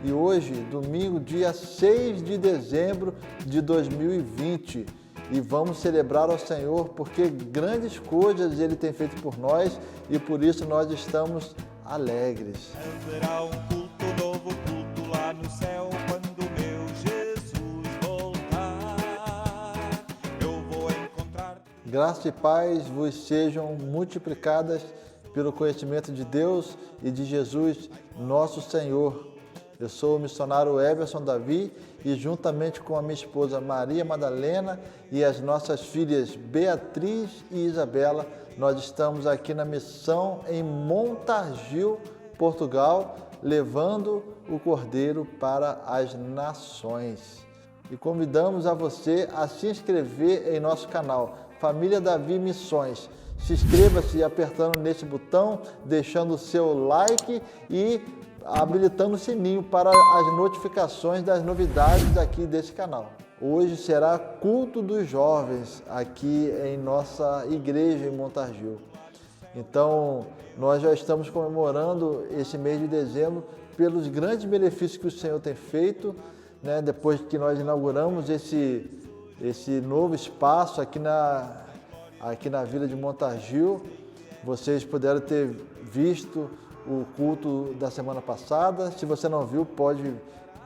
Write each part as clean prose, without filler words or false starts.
e hoje, domingo, dia 6 de dezembro de 2020. E vamos celebrar ao Senhor porque grandes coisas Ele tem feito por nós e por isso nós estamos alegres. Haverá um culto, novo culto lá no céu, quando meu Jesus voltar. Eu vou encontrar. Graça e paz vos sejam multiplicadas pelo conhecimento de Deus e de Jesus, nosso Senhor. Eu sou o missionário Everson Davi e juntamente com a minha esposa Maria Madalena e as nossas filhas Beatriz e Isabela, nós estamos aqui na missão em Montargil, Portugal, levando o Cordeiro para as nações. E convidamos a você a se inscrever em nosso canal Família Davi Missões. Se inscreva-se apertando nesse botão, deixando o seu like e habilitando o sininho para as notificações das novidades aqui desse canal. Hoje será culto dos jovens aqui em nossa igreja em Montargil. Então, nós já estamos comemorando esse mês de dezembro pelos grandes benefícios que o Senhor tem feito, né? Depois que nós inauguramos esse novo espaço aqui na Vila de Montargil. Vocês puderam ter visto o culto da semana passada. Se você não viu, pode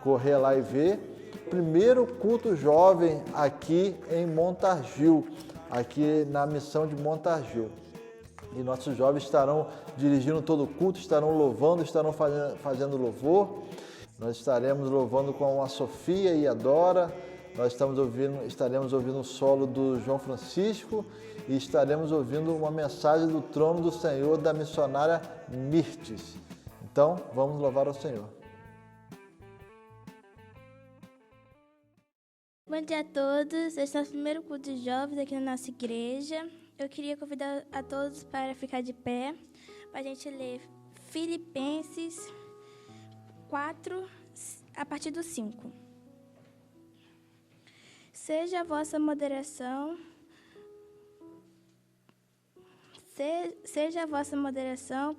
correr lá e ver. Primeiro culto jovem aqui em Montargil, aqui na missão de Montargil. E nossos jovens estarão dirigindo todo o culto, estarão louvando, estarão fazendo louvor. Nós estaremos louvando com a Sofia e a Dora. Nós estaremos ouvindo o solo do João Francisco e estaremos ouvindo uma mensagem do trono do Senhor da missionária Mirtes. Então, vamos louvar ao Senhor. Bom dia a todos. Este é o primeiro culto de jovens aqui na nossa igreja. Eu queria convidar a todos para ficar de pé, para a gente ler Filipenses 4, a partir do 5. Seja a vossa moderação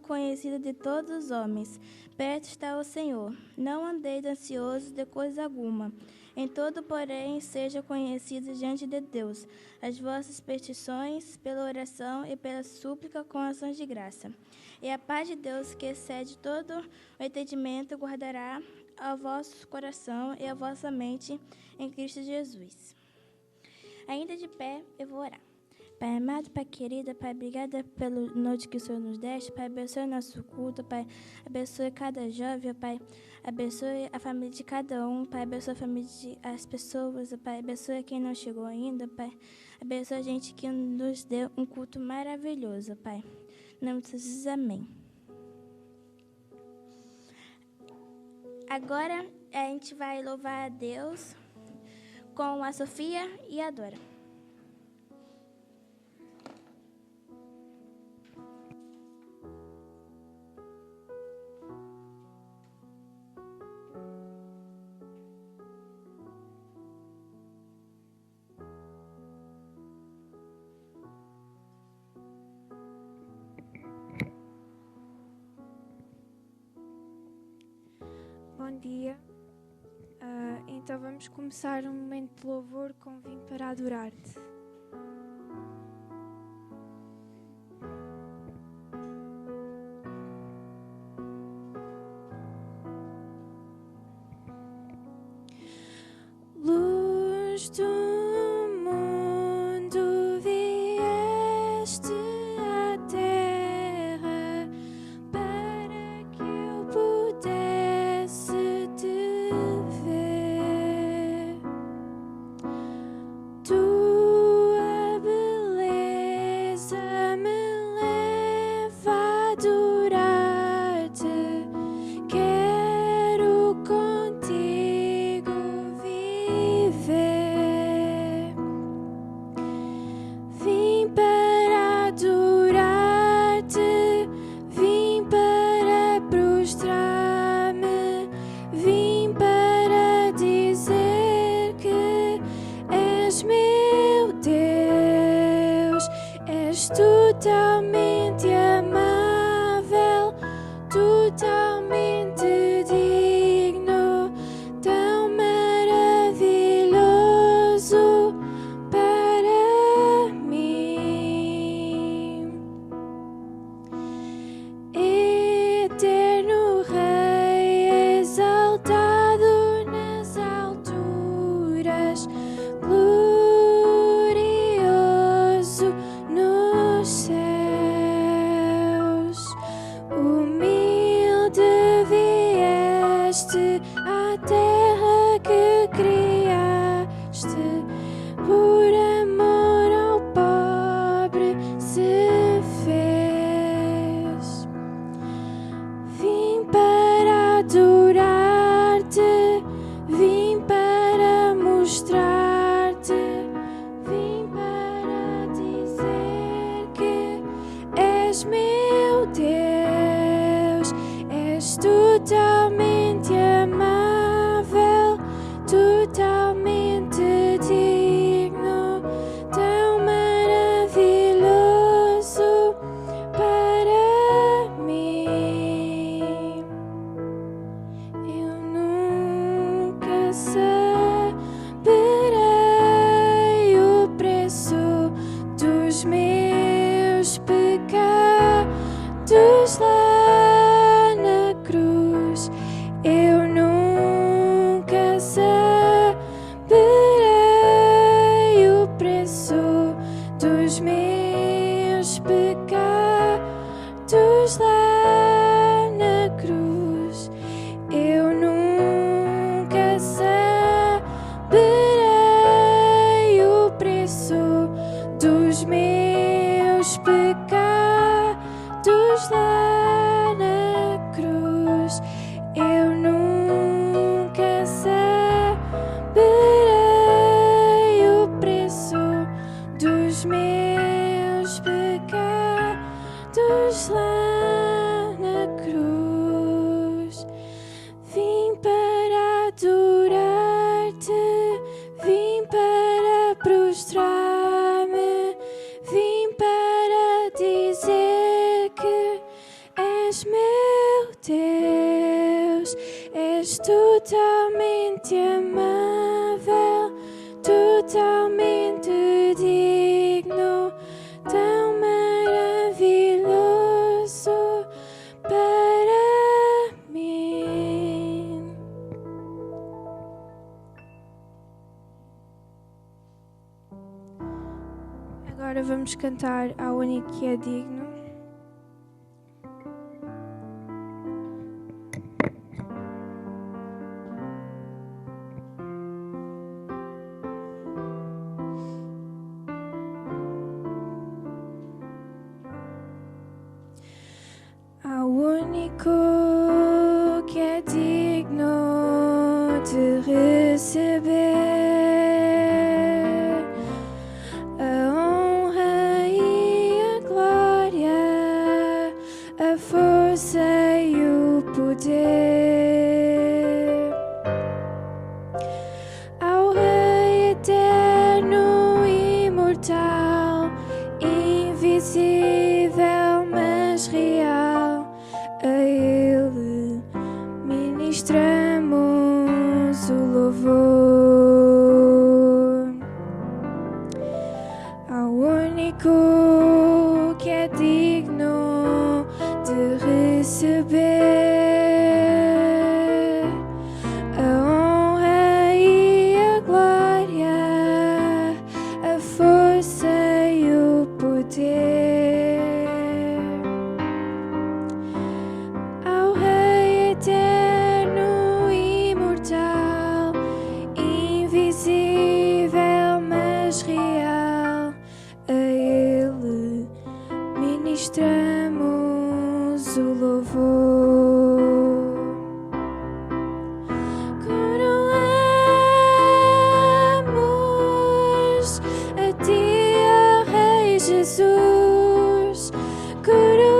conhecida de todos os homens. Perto está o Senhor. Não andeis ansiosos de coisa alguma. Em todo, porém, seja conhecido diante de Deus as vossas petições pela oração e pela súplica com ações de graça. E a paz de Deus, que excede todo o entendimento, guardará ao vosso coração e a vossa mente em Cristo Jesus. Ainda de pé, eu vou orar. Pai amado, Pai querido, Pai, obrigada pela noite que o Senhor nos deste. Pai, abençoe o nosso culto, Pai, abençoe cada jovem, Pai, abençoe a família de cada um, Pai, abençoe a família as pessoas, Pai, abençoe quem não chegou ainda, Pai, abençoe a gente que nos deu um culto maravilhoso, Pai. Em nome de Jesus, amém. Agora a gente vai louvar a Deus com a Sofia e a Dora. Bom dia. Então vamos começar um momento de louvor com Vim para adorar-te. Luz do mundo, vieste à terra para que eu pudesse te ver. Tua beleza me leva a adorar-te. Quero contigo viver. Vim para adorar-te, vim para prostrar-me, vim para dizer que és meu Deus. És totalmente amável, totalmente digno. deste à terra que criaste, por amor ao pobre se fez. Vim para adorar-te, vim para mostrar-te, vim para dizer que és meu Deus, és totalmente amável, totalmente digno, tão maravilhoso para mim. Eu nunca saberei o preço dos meus pecados lá na cruz. Eu nunca saberei o preço dos meus pecados lá na cruz. Eu nunca saberei o preço dos meus pecados lá na cruz. Eu nunca saberei o preço dos meus pecados lá na cruz. Vim para adorar-te, vim para prostrar-me, vim para dizer que és meu Deus, és totalmente amável, totalmente digno, tão maravilhoso para mim. Agora vamos cantar ao único que é digno. Ao único que é digno de receber a honra e a glória, a força e o poder. Ao Rei eterno e imortal, invisível mas real, a Ele ministramos o louvor. Ao único que é digno de receber a honra e a glória, a força e o poder. Ao Rei eterno e imortal, invisível mas real, a Ele ministramos o louvor. Coroamos a Ti, ó Rei Jesus, coroamos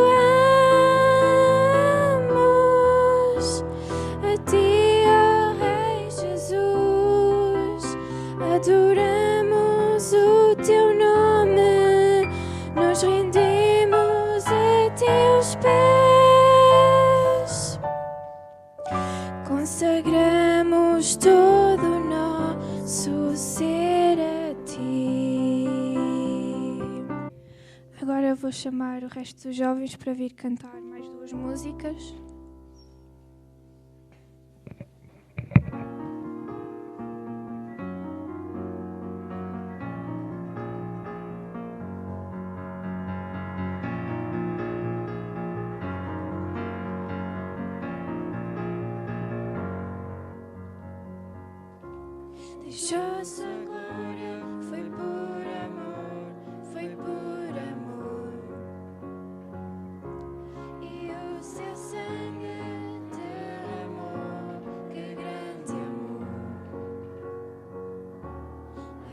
a Ti, ó Rei Jesus, adoramos o Teu nome, nos rendemos a Teus pés, consagramos todo o nosso ser a Ti. Agora eu vou chamar o resto dos jovens para vir cantar mais duas músicas. Deixou-se a glória, foi por amor, foi por amor. E o seu sangue derramou, que grande amor.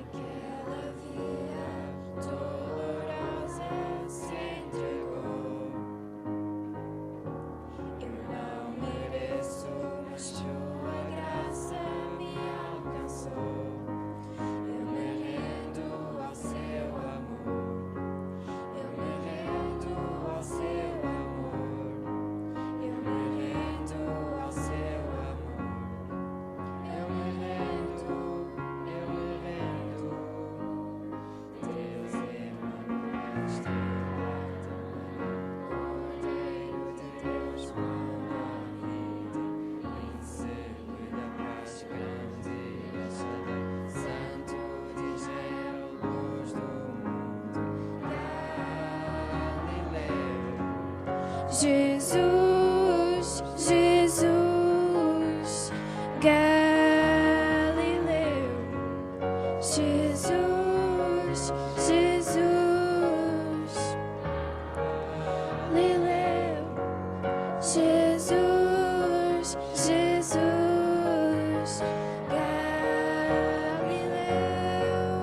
Aquela via dolorosa se entregou. Eu não mereço, mas tua graça me alcançou. Eu me rendo ao seu amor. Eu me rendo ao seu amor. Eu me rendo ao seu amor. Eu me rendo, eu me rendo. Deus Emmanuel, estrela da manhã, Cordeiro de Deus, pão da vida, príncipe da paz, grande El Shaddai, Santo de Israel, luz do mundo, Galileu. Jesus, Jesus, Galileu. Jesus, Jesus, Galileu. Jesus, Jesus, Galileu.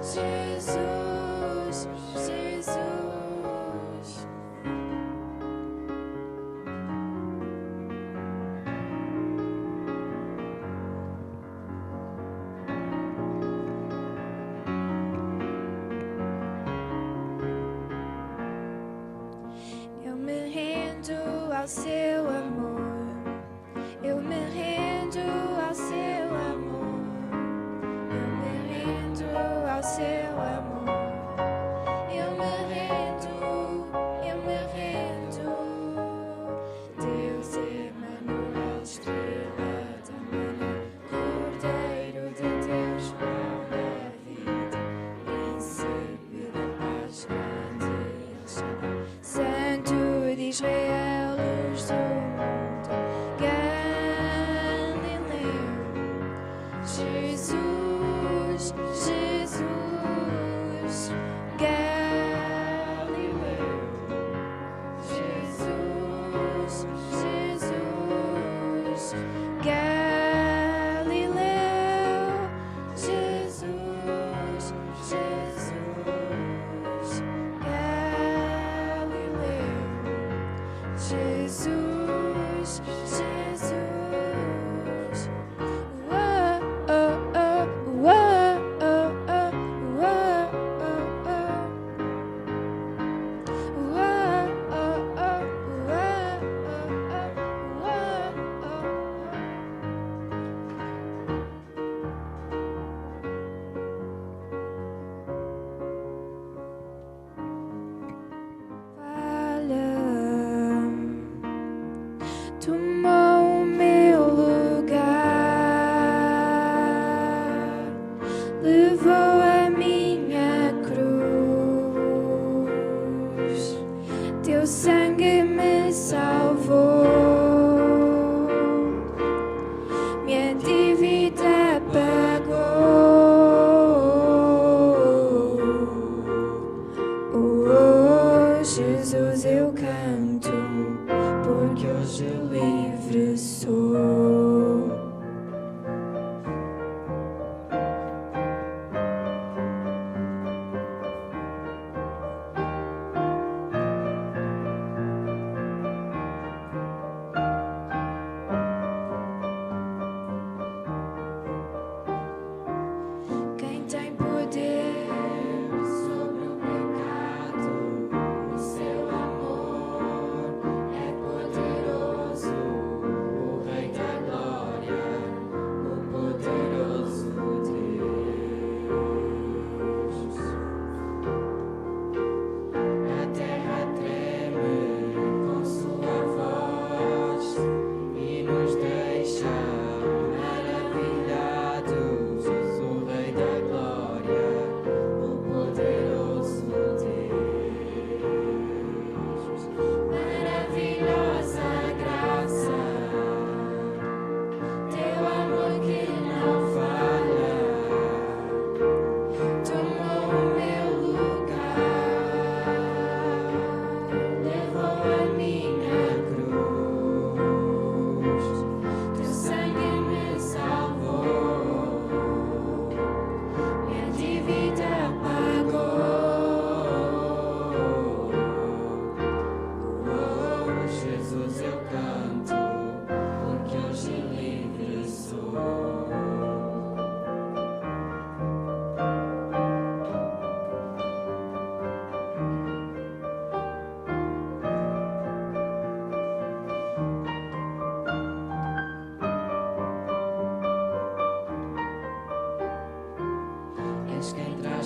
Jesus, Jesus. Eu me rendo ao seu amor. Eu me rendo ao seu amor. Eu me rendo ao seu amor. Eu me rendo, eu me rendo. Deus Emmanuel, estrela da manhã, Cordeiro de Deus, pão da vida, príncipe da paz, grande El Shaddai, Santo de Israel, luz do mundo, Galileu. Jesus, Jesus,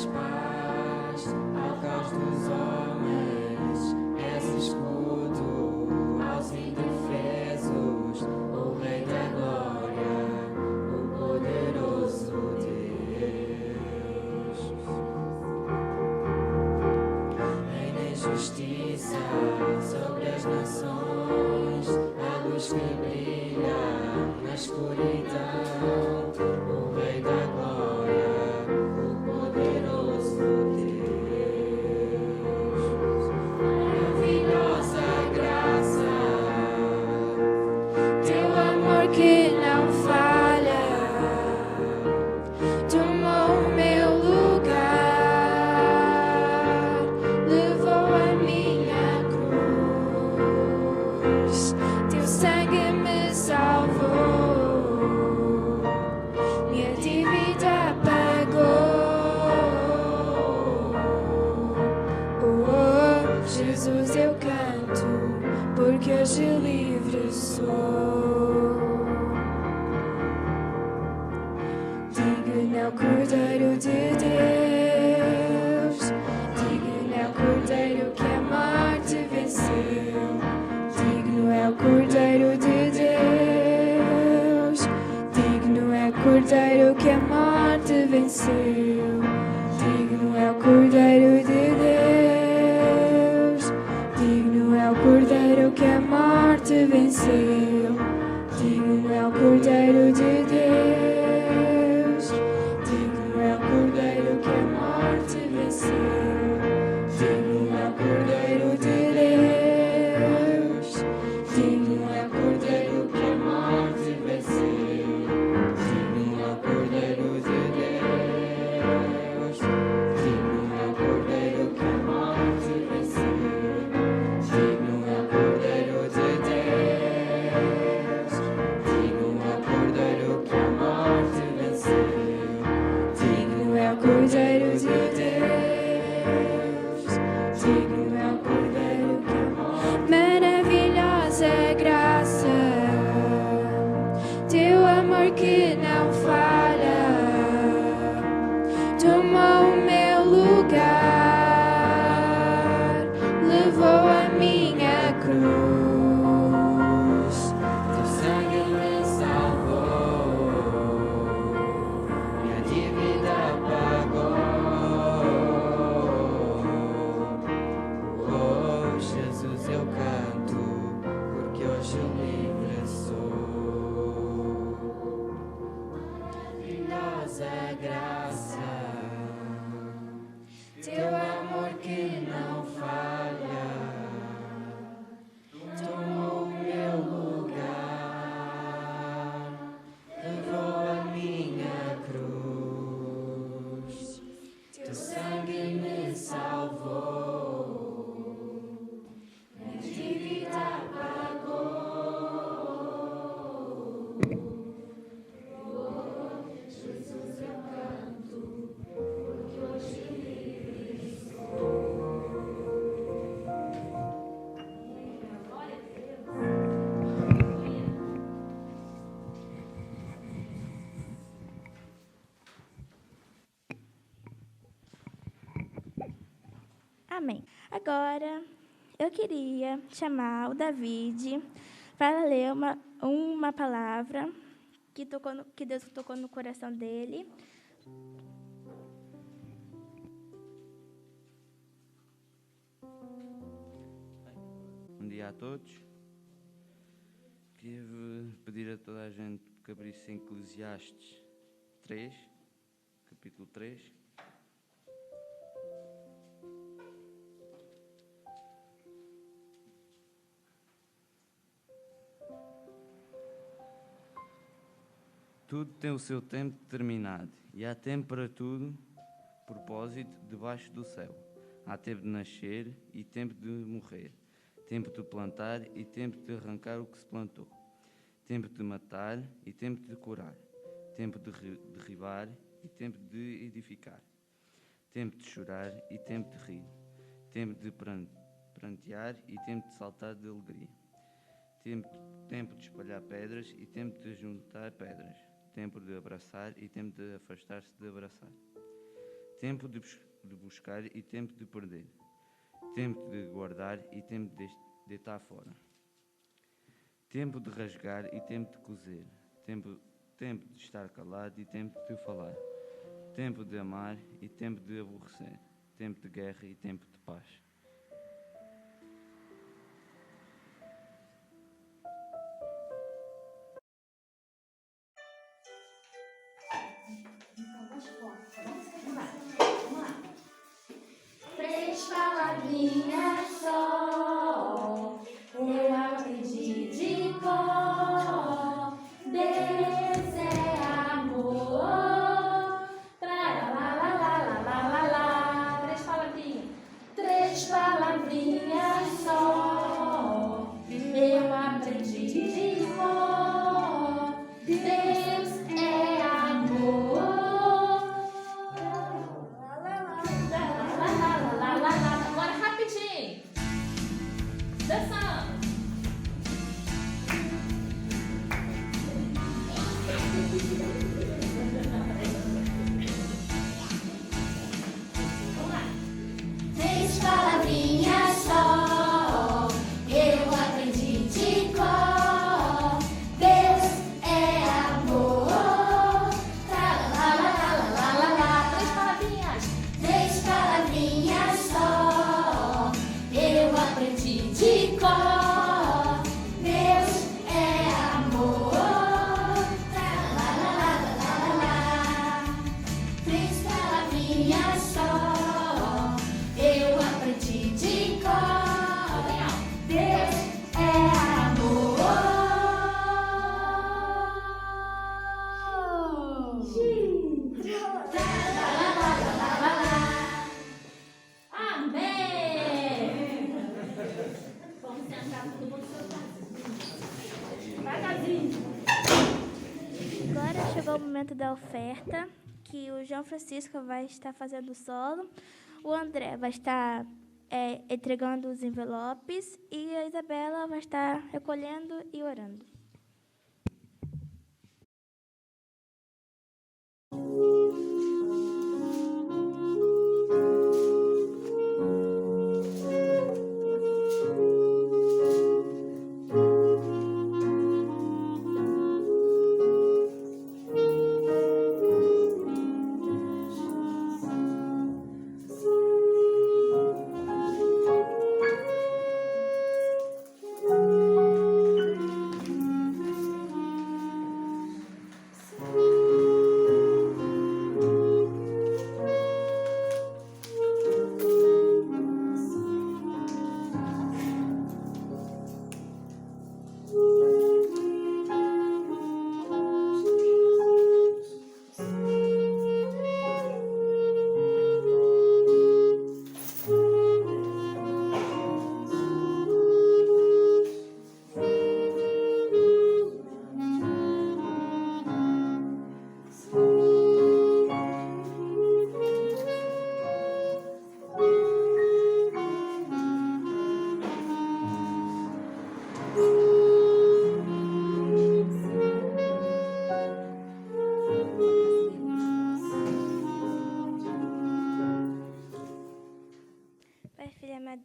traz paz ao caos dos homens, és escudo aos indefesos, o Rei da Glória, o poderoso Deus. Reina em justiça sobre as nações, a luz que brilha na escuridão, o Rei da Glória, o poderoso Deus. Maravilhosa graça, teu amor que não falha, tomou o meu lugar, levou a minha cruz, teu sangue me salvou, minha dívida pagou. Oh, Jesus, eu canto, porque hoje livre sou. Digno é o Cordeiro de Deus, digno é o Cordeiro que a morte venceu. Digno é o Cordeiro de Deus, digno é o Cordeiro que a morte venceu. Digno é o Cordeiro de Deus, digno é o Cordeiro que a morte venceu. Digno é o Cordeiro de Deus, digno é o Cordeiro que a morte venceu. Digno é o Cordeiro de Deus, digno é o Cordeiro que a morte venceu. Digno é o Cordeiro de Deus, digno é o Cordeiro que a morte venceu. Digno é o Cordeiro de Deus, digno é o Cordeiro que a morte venceu. Digno é o Cordeiro de Deus, digno é o Cordeiro que a morte. Maravilhosa graça, teu amor que não falha, tomou o meu lugar, levou a minha cruz, teu sangue me salvou, minha dívida pagou. Oh, Jesus, eu canto, porque hoje livre sou. Maravilhosa graça, teu amor que não falha, tomou o meu lugar, levou a minha cruz, teu sangue me salvou, minha dívida pagou. Jesus, eu canto, porque hoje livre sou. Glória a Deus. Amém. Agora, eu queria chamar o David para ler uma palavra que Deus tocou no coração dele. Bom dia a todos. Queria pedir a toda a gente que abrisse em Eclesiastes 3, capítulo 3. Tudo tem o seu tempo determinado, e há tempo para tudo, propósito debaixo do céu. Há tempo de nascer e tempo de morrer, tempo de plantar e tempo de arrancar o que se plantou, tempo de matar e tempo de curar, tempo de derribar e tempo de edificar, tempo de chorar e tempo de rir, tempo de prantear e tempo de saltar de alegria, tempo de espalhar pedras e tempo de juntar pedras, tempo de abraçar e tempo de afastar-se de abraçar, tempo de buscar e tempo de perder, tempo de guardar e tempo de deitar fora, tempo de rasgar e tempo de coser, tempo de estar calado e tempo de falar, tempo de amar e tempo de aborrecer, tempo de guerra e tempo de paz. Três palavrinhas só, eu aprendi de cor. Deus é amor. Lá. Três palavrinhas. Três palavrinhas só, eu aprendi de cor. Deus é amor. Agora rapidinho. Dançando. Vamos lá. Três palavrinhas só, eu aprendi de cor. Deus é amor. Lá. Três palavrinhas. Três palavrinhas só, eu aprendi de cor. Deus é amor. Lá. Três palavrinhas só, eu aprendi de cor. Deus é amor. Amém. Vamos sentar todo mundo sentado. Devagarzinho. Agora chegou o momento da oferta, que o João Francisco vai estar fazendo o solo, o André vai estar entregando os envelopes e a Isabela vai estar recolhendo e orando.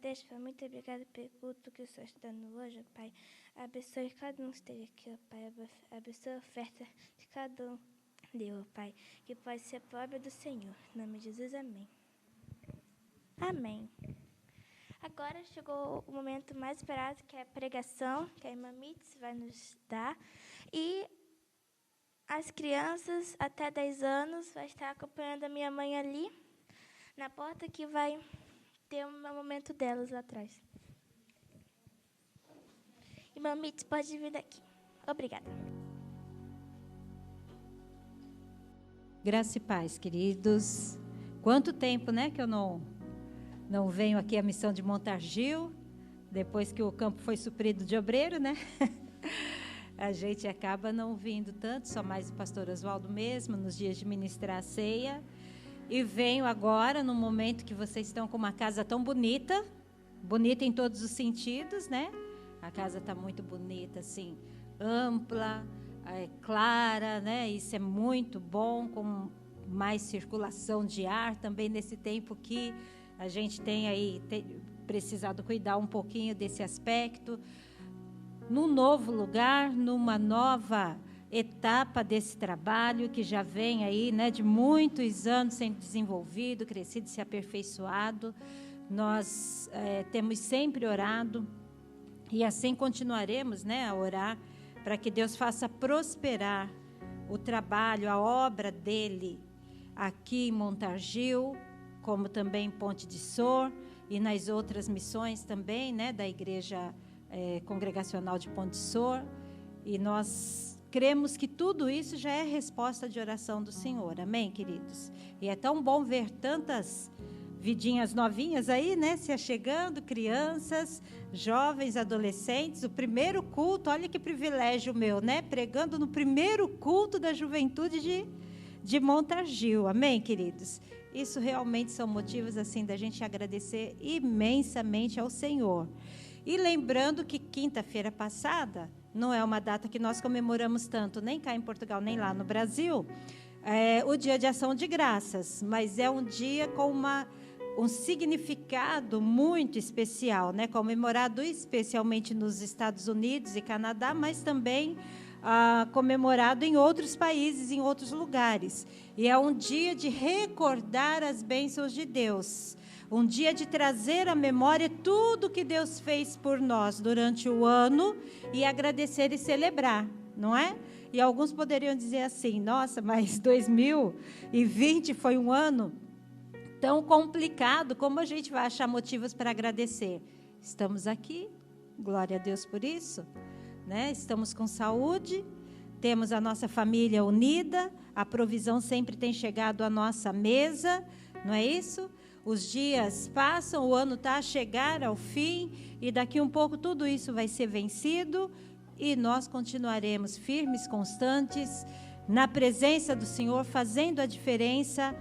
Deus, Pai, muito obrigada pelo culto que o Senhor está dando hoje, Pai. Abençoe cada um que esteja aqui, ó, Pai. Abençoe a oferta de cada um deu, ó, Pai. Que pode ser a obra do Senhor. Em nome de Jesus, amém. Amém. Agora chegou o momento mais esperado, que é a pregação, que a irmã Mitz vai nos dar. E as crianças até 10 anos vai estar acompanhando a minha mãe ali, na porta, que vai ter um momento delas lá atrás. Irmã Mitz, pode vir daqui. Obrigada. Graça e paz, queridos. Quanto tempo, né, que eu não venho aqui à missão de Montargil, depois que o campo foi suprido de obreiro, né? A gente acaba não vindo tanto, só mais o pastor Oswaldo mesmo, nos dias de ministrar a ceia. E venho agora, no momento que vocês estão com uma casa tão bonita, bonita em todos os sentidos, né? A casa está muito bonita, assim, ampla, clara, né? Isso é muito bom, com mais circulação de ar, também nesse tempo que a gente tem aí precisado cuidar um pouquinho desse aspecto. Num novo lugar, numa nova etapa desse trabalho que já vem aí, né, de muitos anos sendo desenvolvido, crescido, se aperfeiçoado. Nós temos sempre orado e assim continuaremos, né, a orar para que Deus faça prosperar o trabalho, a obra dele aqui em Montargil, como também em Ponte de Sor e nas outras missões também, né, da Igreja Congregacional de Ponte de Sor. E nós cremos que tudo isso já é resposta de oração do Senhor. Amém, queridos? E é tão bom ver tantas vidinhas novinhas aí, né, se achegando, crianças, jovens, adolescentes. O primeiro culto, olha que privilégio meu, né, pregando no primeiro culto da juventude de Montargil. Amém, queridos? Isso realmente são motivos, assim, da gente agradecer imensamente ao Senhor. E lembrando que quinta-feira passada não é uma data que nós comemoramos tanto, nem cá em Portugal, nem lá no Brasil, o Dia de Ação de Graças, mas é um dia com um significado muito especial, né? Comemorado especialmente nos Estados Unidos e Canadá, mas também comemorado em outros países, em outros lugares. E é um dia de recordar as bênçãos de Deus, um dia de trazer à memória tudo que Deus fez por nós durante o ano e agradecer e celebrar, não é? E alguns poderiam dizer assim, nossa, mas 2020 foi um ano tão complicado, como a gente vai achar motivos para agradecer? Estamos aqui, glória a Deus por isso, né? Estamos com saúde, temos a nossa família unida, a provisão sempre tem chegado à nossa mesa, não é isso? Os dias passam, o ano está a chegar ao fim, e daqui um pouco tudo isso vai ser vencido, e nós continuaremos firmes, constantes, na presença do Senhor, fazendo a diferença,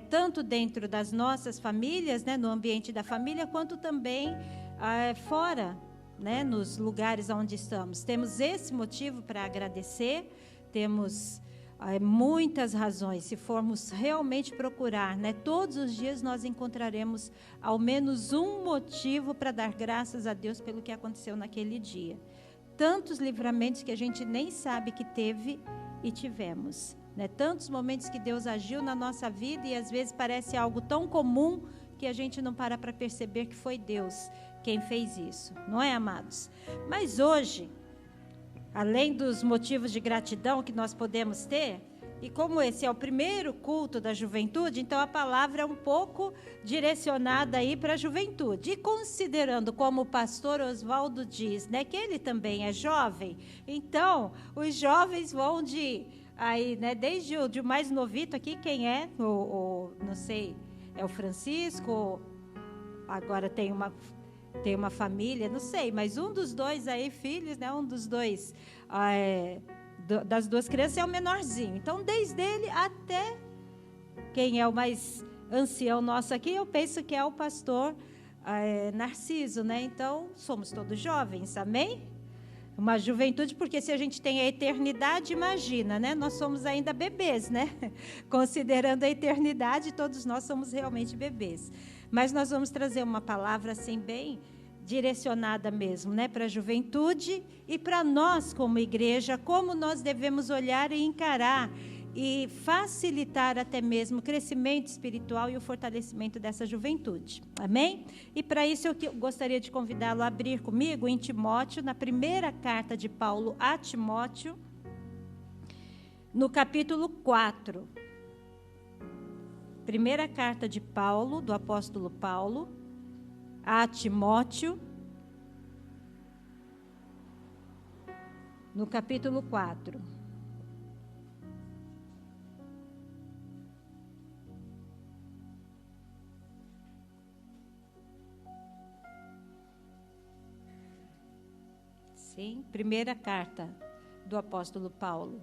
tanto dentro das nossas famílias, né, no ambiente da família, quanto também fora, né, nos lugares onde estamos. Temos esse motivo para agradecer, temos muitas razões. Se formos realmente procurar, né, todos os dias nós encontraremos ao menos um motivo para dar graças a Deus pelo que aconteceu naquele dia. Tantos livramentos que a gente nem sabe que teve e tivemos, né? Tantos momentos que Deus agiu na nossa vida e às vezes parece algo tão comum que a gente não para perceber que foi Deus quem fez isso, não é, amados? Mas hoje, além dos motivos de gratidão que nós podemos ter, e como esse é o primeiro culto da juventude, então a palavra é um pouco direcionada aí para a juventude. E considerando, como o pastor Oswaldo diz, né, que ele também é jovem, então os jovens vão aí, né, desde o mais novito aqui, quem é? Não sei, é o Francisco, agora tem uma família, não sei, mas um dos dois aí, filhos, né, um dos dois, das duas crianças é o menorzinho. Então, desde ele até quem é o mais ancião nosso aqui, eu penso que é o pastor Narciso, né? Então, somos todos jovens, amém? Uma juventude, porque se a gente tem a eternidade, imagina, né? Nós somos ainda bebês, né? Considerando a eternidade, todos nós somos realmente bebês. Mas nós vamos trazer uma palavra assim bem direcionada mesmo, né, para a juventude e para nós como igreja, como nós devemos olhar e encarar e facilitar até mesmo o crescimento espiritual e o fortalecimento dessa juventude. Amém? E para isso eu gostaria de convidá-lo a abrir comigo em Timóteo, na primeira carta de Paulo a Timóteo, no capítulo 4. Primeira carta de Paulo, do apóstolo Paulo, a Timóteo, no capítulo 4. Sim, primeira carta do apóstolo Paulo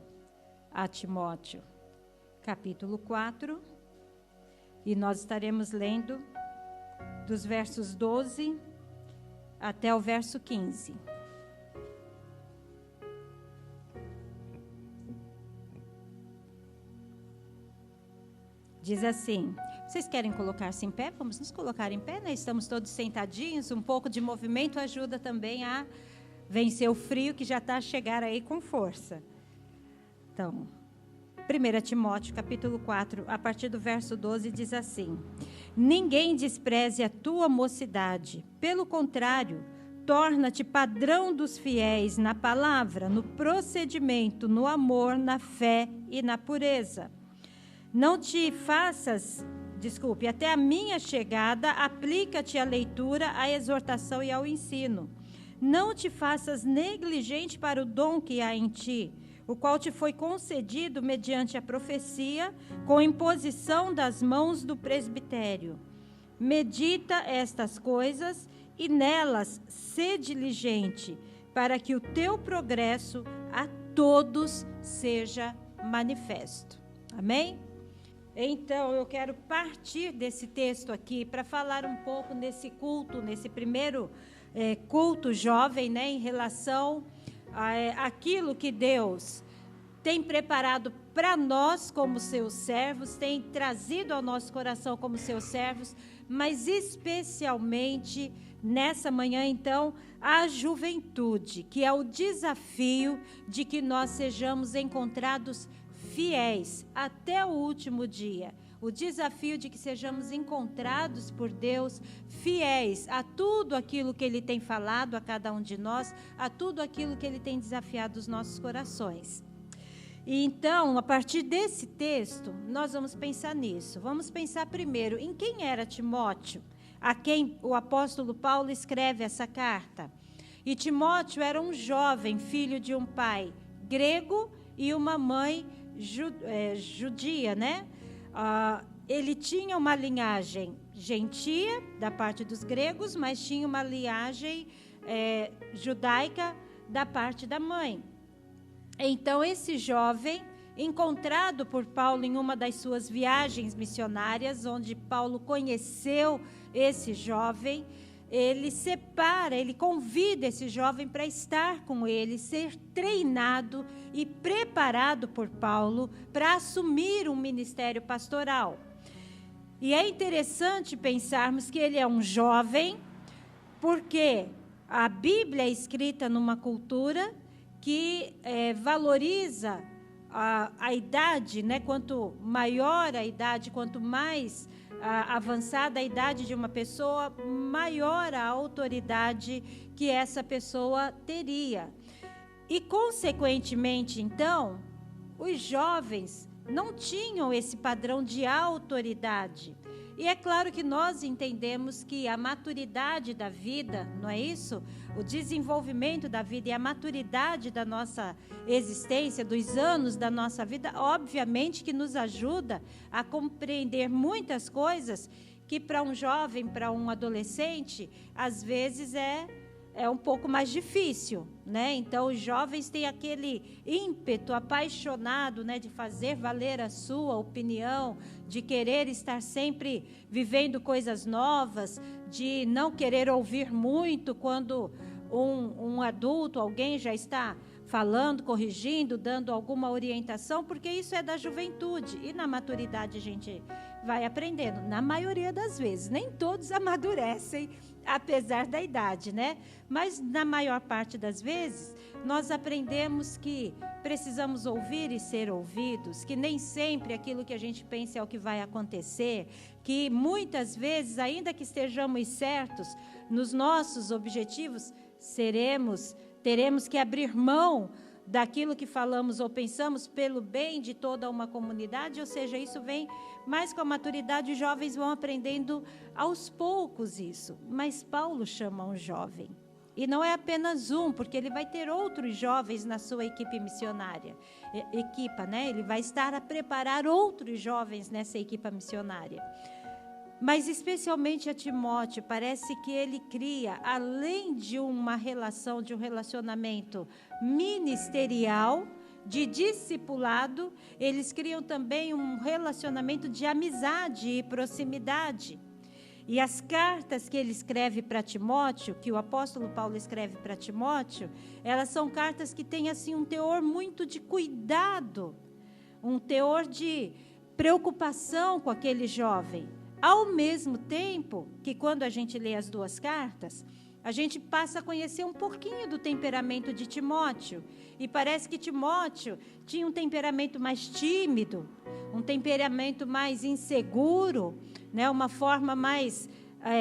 a Timóteo, capítulo 4, e nós estaremos lendo dos versos 12 até o verso 15. Diz assim, vocês querem colocar-se em pé? Vamos nos colocar em pé, né? Estamos todos sentadinhos, um pouco de movimento ajuda também a vencer o frio que já está a chegar aí com força. Então, 1 Timóteo, capítulo 4, a partir do verso 12, diz assim: ninguém despreze a tua mocidade, pelo contrário, torna-te padrão dos fiéis na palavra, no procedimento, no amor, na fé e na pureza. Não te faças, até a minha chegada, aplica-te à leitura, à exortação e ao ensino. Não te faças negligente para o dom que há em ti, o qual te foi concedido mediante a profecia, com imposição das mãos do presbitério. Medita estas coisas e nelas sê diligente, para que o teu progresso a todos seja manifesto. Amém? Então, eu quero partir desse texto aqui para falar um pouco nesse culto, nesse primeiro culto jovem, né, em relação àquilo que Deus tem preparado para nós como seus servos, tem trazido ao nosso coração como seus servos, mas especialmente nessa manhã, então, a juventude, que é o desafio de que nós sejamos encontrados fiéis até o último dia. O desafio de que sejamos encontrados por Deus fiéis a tudo aquilo que Ele tem falado a cada um de nós, a tudo aquilo que Ele tem desafiado os nossos corações. E então, a partir desse texto, nós vamos pensar nisso. Vamos pensar primeiro em quem era Timóteo, a quem o apóstolo Paulo escreve essa carta. E Timóteo era um jovem, filho de um pai grego e uma mãe judia, né? Ele tinha uma linhagem gentia da parte dos gregos, mas tinha uma linhagem judaica da parte da mãe. Então, esse jovem, encontrado por Paulo em uma das suas viagens missionárias, onde Paulo conheceu esse jovem, ele convida esse jovem para estar com ele, ser treinado e preparado por Paulo para assumir um ministério pastoral. E é interessante pensarmos que ele é um jovem, porque a Bíblia é escrita numa cultura que valoriza a idade, né? Quanto maior a idade, quanto mais avançada a idade de uma pessoa, maior a autoridade que essa pessoa teria. E, consequentemente, então, os jovens não tinham esse padrão de autoridade. E é claro que nós entendemos que a maturidade da vida, não é isso? O desenvolvimento da vida e a maturidade da nossa existência, dos anos da nossa vida, obviamente que nos ajuda a compreender muitas coisas que para um jovem, para um adolescente, às vezes é um pouco mais difícil, né? Então, os jovens têm aquele ímpeto apaixonado, né, de fazer valer a sua opinião, de querer estar sempre vivendo coisas novas, de não querer ouvir muito quando um adulto, alguém já está falando, corrigindo, dando alguma orientação, porque isso é da juventude. E na maturidade a gente vai aprendendo. Na maioria das vezes, nem todos amadurecem, apesar da idade, né? Mas na maior parte das vezes, nós aprendemos que precisamos ouvir e ser ouvidos, que nem sempre aquilo que a gente pensa é o que vai acontecer, que muitas vezes, ainda que estejamos certos nos nossos objetivos, teremos que abrir mão daquilo que falamos ou pensamos pelo bem de toda uma comunidade, ou seja, isso vem mais com a maturidade, os jovens vão aprendendo aos poucos isso. Mas Paulo chama um jovem, e não é apenas um, porque ele vai ter outros jovens na sua equipe missionária, né? Ele vai estar a preparar outros jovens nessa equipe missionária. Mas especialmente a Timóteo, parece que ele cria, além de uma relação, de um relacionamento ministerial, de discipulado, eles criam também um relacionamento de amizade e proximidade. E as cartas que ele escreve para Timóteo, que o apóstolo Paulo escreve para Timóteo, elas são cartas que têm assim um teor muito de cuidado, um teor de preocupação com aquele jovem. Ao mesmo tempo que, quando a gente lê as duas cartas, a gente passa a conhecer um pouquinho do temperamento de Timóteo. E parece que Timóteo tinha um temperamento mais tímido, um temperamento mais inseguro, né? Uma forma mais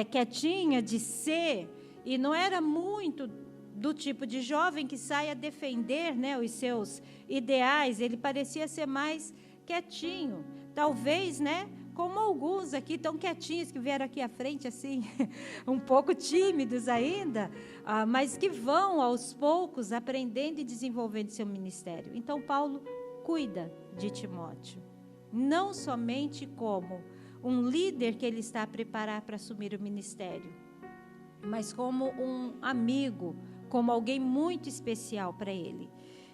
quietinha de ser. E não era muito do tipo de jovem que sai a defender, né, os seus ideais. Ele parecia ser mais quietinho. Talvez, né, como alguns aqui tão quietinhos, que vieram aqui à frente, assim, um pouco tímidos ainda, mas que vão, aos poucos, aprendendo e desenvolvendo seu ministério. Então, Paulo cuida de Timóteo, não somente como um líder que ele está a preparar para assumir o ministério, mas como um amigo, como alguém muito especial para ele.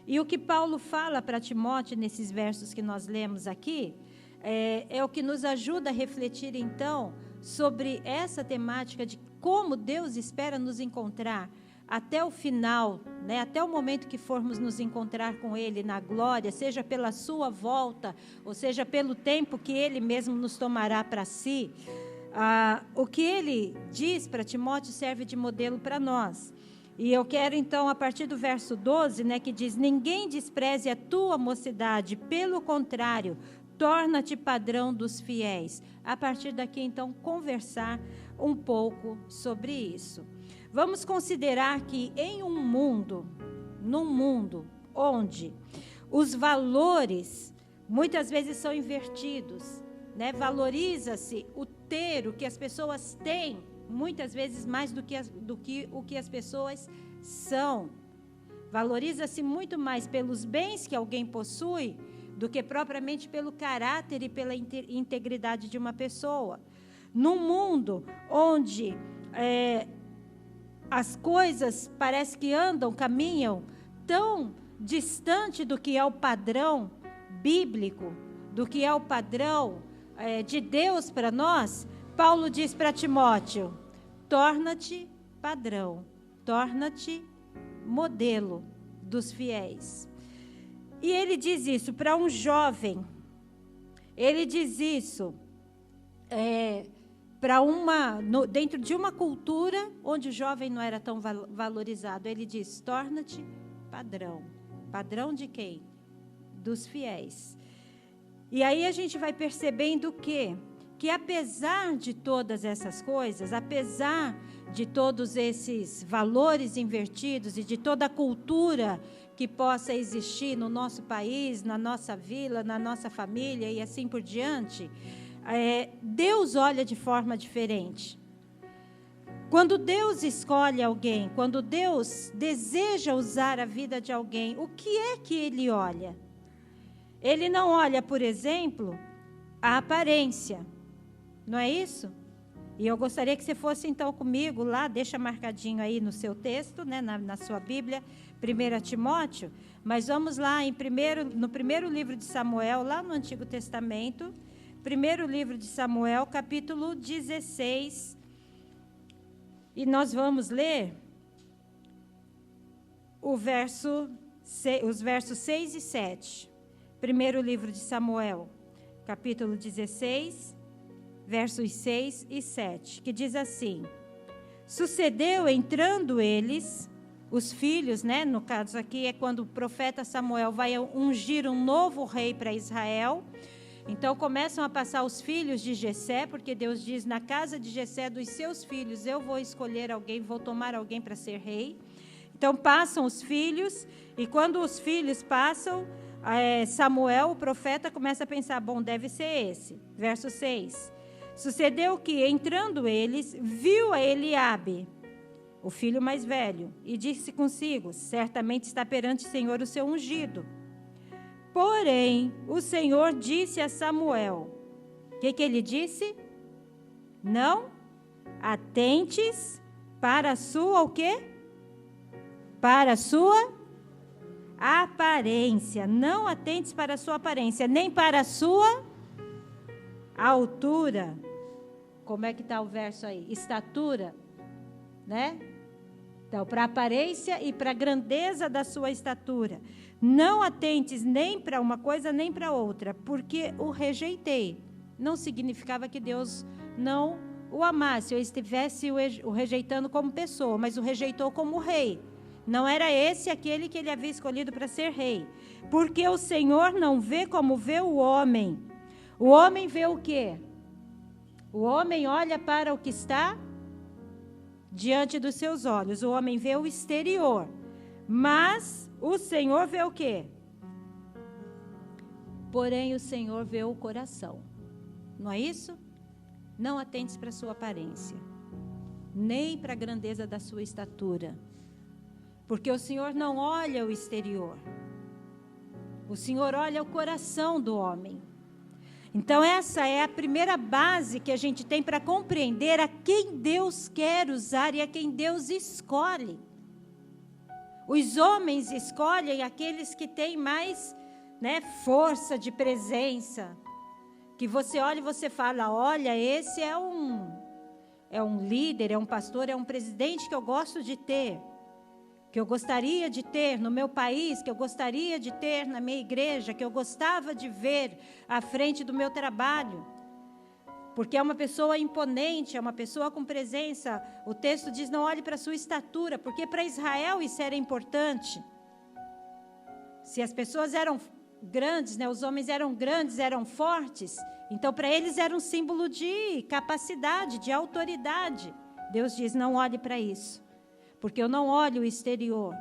E o que Paulo fala para Timóteo, nesses versos que nós lemos aqui, é o que nos ajuda a refletir, então, sobre essa temática de como Deus espera nos encontrar até o final, né? Até o momento que formos nos encontrar com Ele na glória, seja pela sua volta, ou seja pelo tempo que Ele mesmo nos tomará para si. O que Ele diz para Timóteo serve de modelo para nós. E eu quero, então, a partir do verso 12, né, que diz: ninguém despreze a tua mocidade, pelo contrário, torna-te padrão dos fiéis. A partir daqui, então, conversar um pouco sobre isso. Vamos considerar que num mundo onde os valores muitas vezes são invertidos, né? Valoriza-se o ter, o que as pessoas têm, muitas vezes mais do que o que as pessoas são. Valoriza-se muito mais pelos bens que alguém possui do que propriamente pelo caráter e pela integridade de uma pessoa. Num mundo onde as coisas parece que caminham tão distante do que é o padrão bíblico, do que é o padrão de Deus para nós, Paulo diz para Timóteo: torna-te padrão, torna-te modelo dos fiéis. E ele diz isso para um jovem, ele diz isso dentro de uma cultura onde o jovem não era tão valorizado. Ele diz: torna-te padrão. Padrão de quem? Dos fiéis. E aí a gente vai percebendo que apesar de todas essas coisas, apesar de todos esses valores invertidos e de toda a cultura que possa existir no nosso país, na nossa vila, na nossa família e assim por diante, Deus olha de forma diferente. Quando Deus escolhe alguém, quando Deus deseja usar a vida de alguém, o que é que Ele olha? Ele não olha, por exemplo, a aparência, não é isso? E eu gostaria que você fosse então comigo lá, deixa marcadinho aí no seu texto, né, na sua Bíblia, 1 Timóteo, mas vamos lá no primeiro livro de Samuel, lá no Antigo Testamento, primeiro livro de Samuel, capítulo 16, e nós vamos ler os versos 6 e 7. Primeiro livro de Samuel, capítulo 16, versos 6 e 7, que diz assim: sucedeu entrando eles, os filhos, né? No caso aqui é quando o profeta Samuel vai ungir um novo rei para Israel. Então começam a passar os filhos de Jessé, porque Deus diz: na casa de Jessé, dos seus filhos, eu vou escolher alguém, vou tomar alguém para ser rei. Então passam os filhos, e quando os filhos passam, Samuel, o profeta, começa a pensar: bom, deve ser esse. Verso 6. Sucedeu que, entrando eles, viu a Eliabe, o filho mais velho, e disse consigo: certamente está perante o Senhor o seu ungido. Porém, o Senhor disse a Samuel, o que ele disse? Não atentes para a sua, o quê? Para a sua aparência. Não atentes para a sua aparência, nem para a sua altura. Como é que está o verso aí? Estatura, né? Então, para a aparência e para a grandeza da sua estatura. Não atentes nem para uma coisa nem para outra, porque o rejeitei. Não significava que Deus não o amasse, ou estivesse o rejeitando como pessoa, mas o rejeitou como rei. Não era esse aquele que ele havia escolhido para ser rei. Porque o Senhor não vê como vê o homem. O homem vê o quê? O homem olha para o que está diante dos seus olhos. O homem vê o exterior. Mas o Senhor vê o quê? Porém, o Senhor vê o coração. Não é isso? Não atentes para a sua aparência, nem para a grandeza da sua estatura. Porque o Senhor não olha o exterior. O Senhor olha o coração do homem. Então, essa é a primeira base que a gente tem para compreender a quem Deus quer usar e a quem Deus escolhe. Os homens escolhem aqueles que têm mais, força de presença. Que você olha e você fala, olha, esse é um líder, é um pastor, é um presidente que eu gosto de ter. Que eu gostaria de ter no meu país, que eu gostaria de ter na minha igreja, que eu gostava de ver à frente do meu trabalho. Porque é uma pessoa imponente, é uma pessoa com presença. O texto diz, não olhe para a sua estatura, porque para Israel isso era importante. Se as pessoas eram grandes, os homens eram grandes, eram fortes, então para eles era um símbolo de capacidade, de autoridade. Deus diz, não olhe para isso. Porque eu não olho o exterior,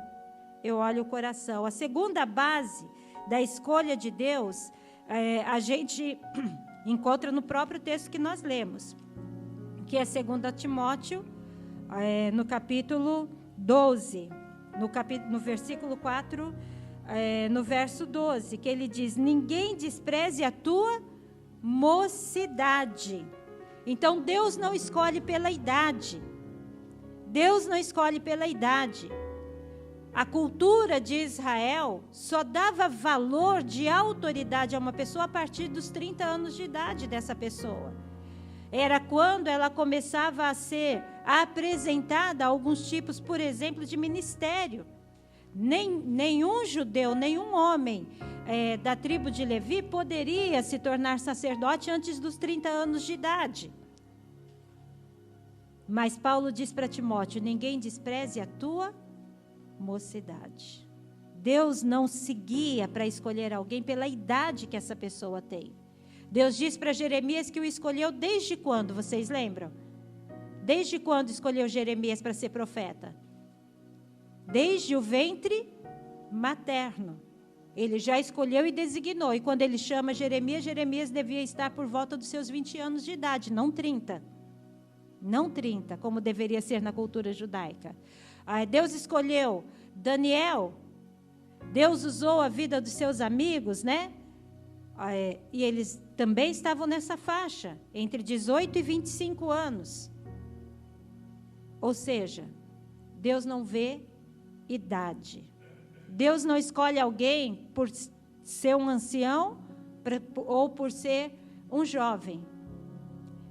eu olho o coração. A segunda base da escolha de Deus, a gente encontra no próprio texto que nós lemos, que é 2 Timóteo, no capítulo 12, no versículo 4, no verso 12, que ele diz, ninguém despreze a tua mocidade. Então, Deus não escolhe pela idade. Deus não escolhe pela idade. A cultura de Israel só dava valor de autoridade a uma pessoa a partir dos 30 anos de idade dessa pessoa. Era quando ela começava a ser apresentada a alguns tipos, por exemplo, de ministério. Nenhum judeu, nenhum homem da tribo de Levi poderia se tornar sacerdote antes dos 30 anos de idade. Mas Paulo diz para Timóteo, ninguém despreze a tua mocidade. Deus não se guia para escolher alguém pela idade que essa pessoa tem. Deus diz para Jeremias que o escolheu desde quando, vocês lembram? Desde quando escolheu Jeremias para ser profeta? Desde o ventre materno. Ele já escolheu e designou. E quando ele chama Jeremias, Jeremias devia estar por volta dos seus 20 anos de idade, não 30. Não 30, como deveria ser na cultura judaica. Deus escolheu Daniel. Deus usou a vida dos seus amigos, e eles também estavam nessa faixa, entre 18 e 25 anos. Ou seja, Deus não vê idade. Deus não escolhe alguém por ser um ancião ou por ser um jovem.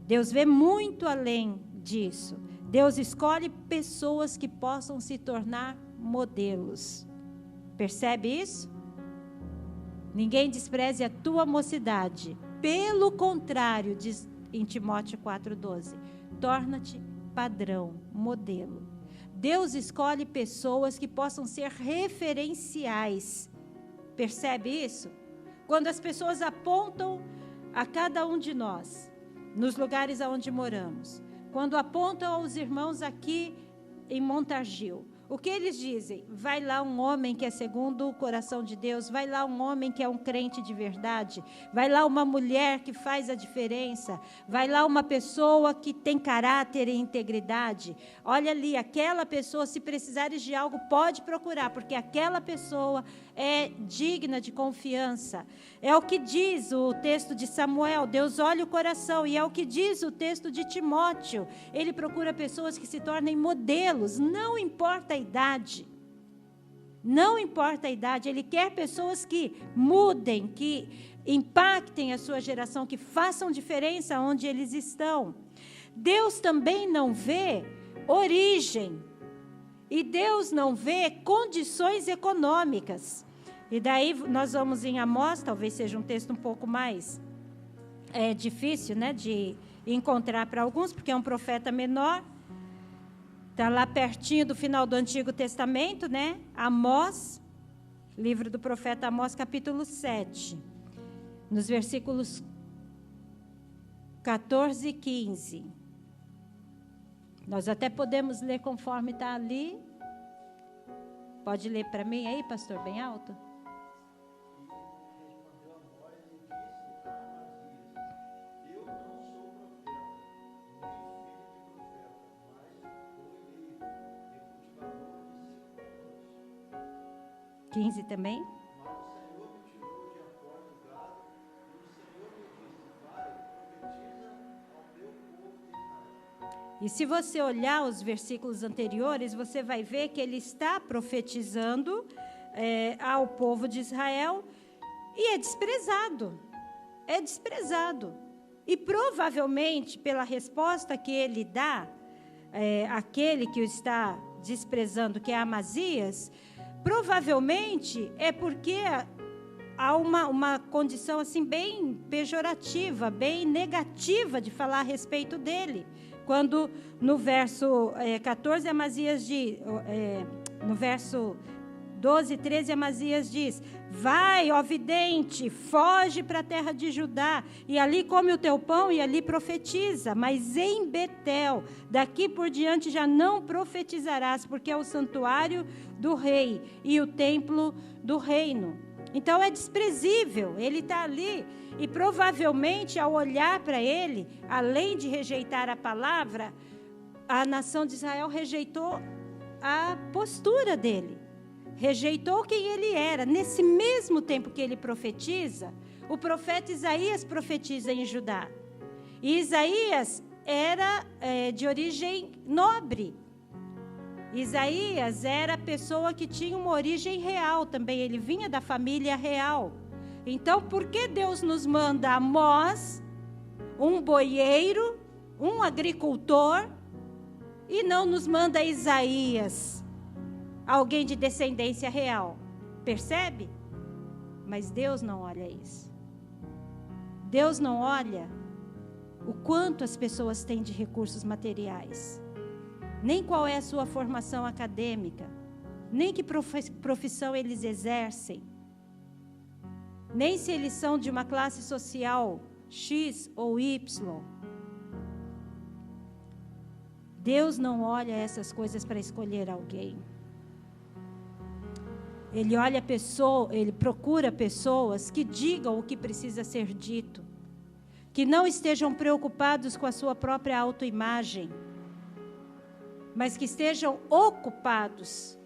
Deus vê muito além disso. Deus escolhe pessoas que possam se tornar modelos. Percebe isso? Ninguém despreze a tua mocidade. Pelo contrário, diz em Timóteo 4,12, torna-te padrão, modelo. Deus escolhe pessoas que possam ser referenciais. Percebe isso? Quando as pessoas apontam a cada um de nós, nos lugares onde moramos, quando apontam aos irmãos aqui em Montargil, o que eles dizem? Vai lá um homem que é segundo o coração de Deus, vai lá um homem que é um crente de verdade, vai lá uma mulher que faz a diferença, vai lá uma pessoa que tem caráter e integridade. Olha ali, aquela pessoa, se precisares de algo, pode procurar, porque aquela pessoa é digna de confiança. É o que diz o texto de Samuel, Deus olha o coração, e é o que diz o texto de Timóteo. Ele procura pessoas que se tornem modelos, não importa a idade. Não importa a idade, ele quer pessoas que mudem, que impactem a sua geração, que façam diferença onde eles estão. Deus também não vê origem. E Deus não vê condições econômicas. E daí nós vamos em Amós, talvez seja um texto um pouco mais difícil, né, de encontrar para alguns, porque é um profeta menor. Está lá pertinho do final do Antigo Testamento, né? Amós, livro do profeta Amós, capítulo 7, nos versículos 14 e 15. Nós até podemos ler conforme está ali. Pode ler para mim aí, pastor, bem alto? Eu não sou profeta, nem filho de profeta, mas olheiro e cultivador de 15 também? Mas o Senhor me tirou de após do gado, e o Senhor me disse, vai, profetiza ao meu povo de Israel. E se você olhar os versículos anteriores, você vai ver que ele está profetizando ao povo de Israel e é desprezado. É desprezado. E provavelmente, pela resposta que ele dá, aquele que o está desprezando, que é Amazias, provavelmente é porque há uma condição assim bem pejorativa, bem negativa de falar a respeito dele. Quando no verso 14, Amazias diz, no verso 12 e 13, Amazias diz, vai, ó vidente, foge para a terra de Judá, e ali come o teu pão e ali profetiza, mas em Betel, daqui por diante já não profetizarás, porque é o santuário do rei e o templo do reino. Então é desprezível, ele está ali, e provavelmente ao olhar para ele, além de rejeitar a palavra, a nação de Israel rejeitou a postura dele, rejeitou quem ele era. Nesse mesmo tempo que ele profetiza, o profeta Isaías profetiza em Judá, e Isaías era de origem nobre. Isaías era pessoa que tinha uma origem real também, ele vinha da família real. Então, por que Deus nos manda Amós, um boieiro, um agricultor, e não nos manda Isaías, alguém de descendência real? Percebe? Mas Deus não olha isso. Deus não olha o quanto as pessoas têm de recursos materiais, nem qual é a sua formação acadêmica, nem que profissão eles exercem, nem se eles são de uma classe social X ou Y. Deus não olha essas coisas para escolher alguém. Ele olha ele procura pessoas que digam o que precisa ser dito, que não estejam preocupados com a sua própria autoimagem, mas que estejam ocupados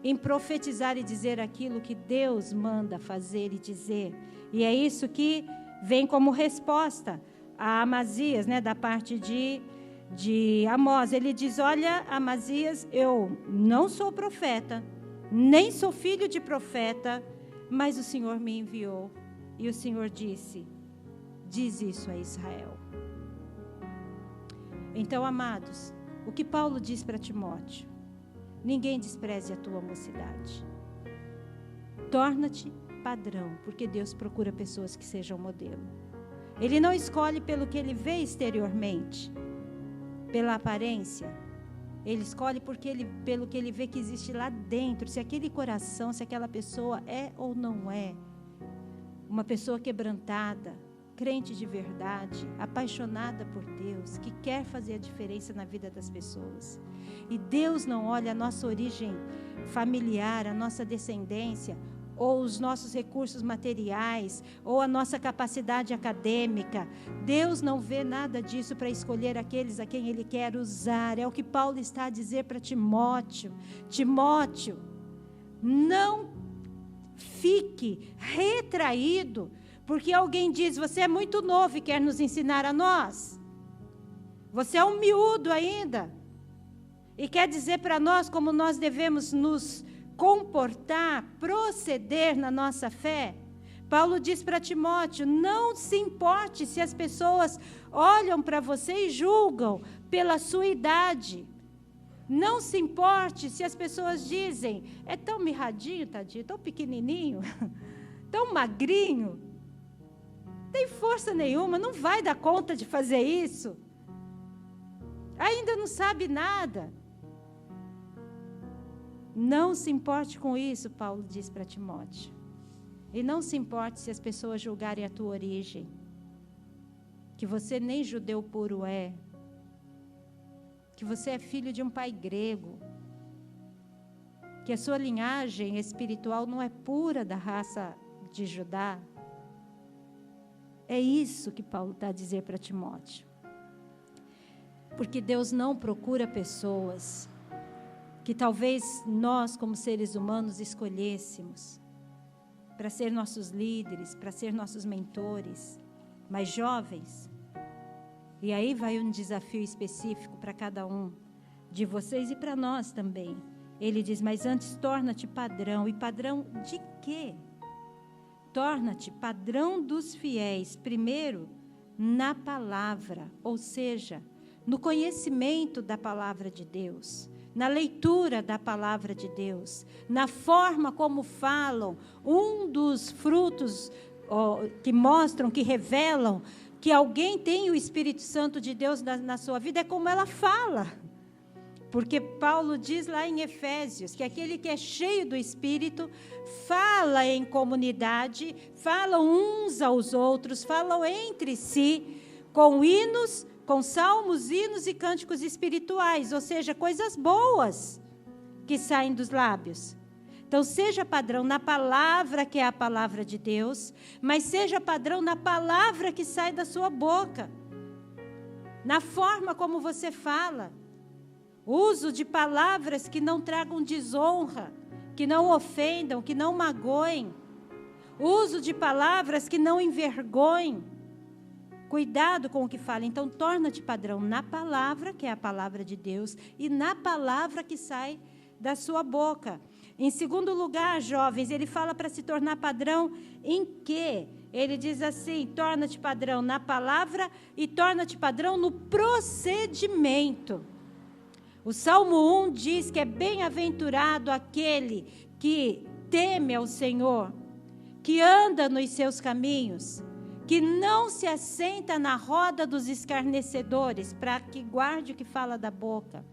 em profetizar e dizer aquilo que Deus manda fazer e dizer. E é isso que vem como resposta a Amazias, né, da parte de Amós. Ele diz, olha, Amazias, eu não sou profeta, nem sou filho de profeta, mas o Senhor me enviou. E o Senhor disse, diz isso a Israel. Então, amados, o que Paulo diz para Timóteo: ninguém despreze a tua mocidade. Torna-te padrão, porque Deus procura pessoas que sejam modelo. Ele não escolhe pelo que ele vê exteriormente, pela aparência. Ele escolhe pelo que ele vê que existe lá dentro, se aquele coração, se aquela pessoa é ou não é uma pessoa quebrantada, crente de verdade, apaixonada por Deus, que quer fazer a diferença na vida das pessoas. E Deus não olha a nossa origem familiar, a nossa descendência, ou os nossos recursos materiais, ou a nossa capacidade acadêmica. Deus não vê nada disso para escolher aqueles a quem Ele quer usar. É o que Paulo está a dizer para Timóteo. Timóteo, não fique retraído, porque alguém diz, você é muito novo e quer nos ensinar a nós. Você é um miúdo ainda, e quer dizer para nós como nós devemos nos comportar, proceder na nossa fé. Paulo diz para Timóteo, não se importe se as pessoas olham para você e julgam pela sua idade. Não se importe se as pessoas dizem, é tão mirradinho, tadinho, tão pequenininho, tão magrinho, tem força nenhuma, não vai dar conta de fazer isso. Ainda não sabe nada. Não se importe com isso, Paulo diz para Timóteo. E não se importe se as pessoas julgarem a tua origem, que você nem judeu puro é, que você é filho de um pai grego, que a sua linhagem espiritual não é pura da raça de Judá. É isso que Paulo está a dizer para Timóteo. Porque Deus não procura pessoas que talvez nós, como seres humanos, escolhêssemos para ser nossos líderes, para ser nossos mentores, mas jovens. E aí vai um desafio específico para cada um de vocês e para nós também. Ele diz, mas antes torna-te padrão. E padrão de quê? Torna-te padrão dos fiéis, primeiro, na palavra, ou seja, no conhecimento da palavra de Deus, na leitura da palavra de Deus, na forma como falam. Um dos frutos que mostram, que revelam que alguém tem o Espírito Santo de Deus na sua vida é como ela fala. Porque Paulo diz lá em Efésios que aquele que é cheio do Espírito fala em comunidade, falam uns aos outros, falam entre si, com hinos, com salmos, hinos e cânticos espirituais, ou seja, coisas boas que saem dos lábios. Então, seja padrão na palavra, que é a palavra de Deus, mas seja padrão na palavra que sai da sua boca, na forma como você fala. Uso de palavras que não tragam desonra, que não ofendam, que não magoem. Uso de palavras que não envergonhem. Cuidado com o que fala. Então, torna-te padrão na palavra, que é a palavra de Deus, e na palavra que sai da sua boca. Em segundo lugar, jovens, ele fala para se tornar padrão em quê? Ele diz assim, torna-te padrão na palavra e torna-te padrão no procedimento. O Salmo 1 diz que é bem-aventurado aquele que teme ao Senhor, que anda nos seus caminhos, que não se assenta na roda dos escarnecedores, para que guarde o que fala da boca,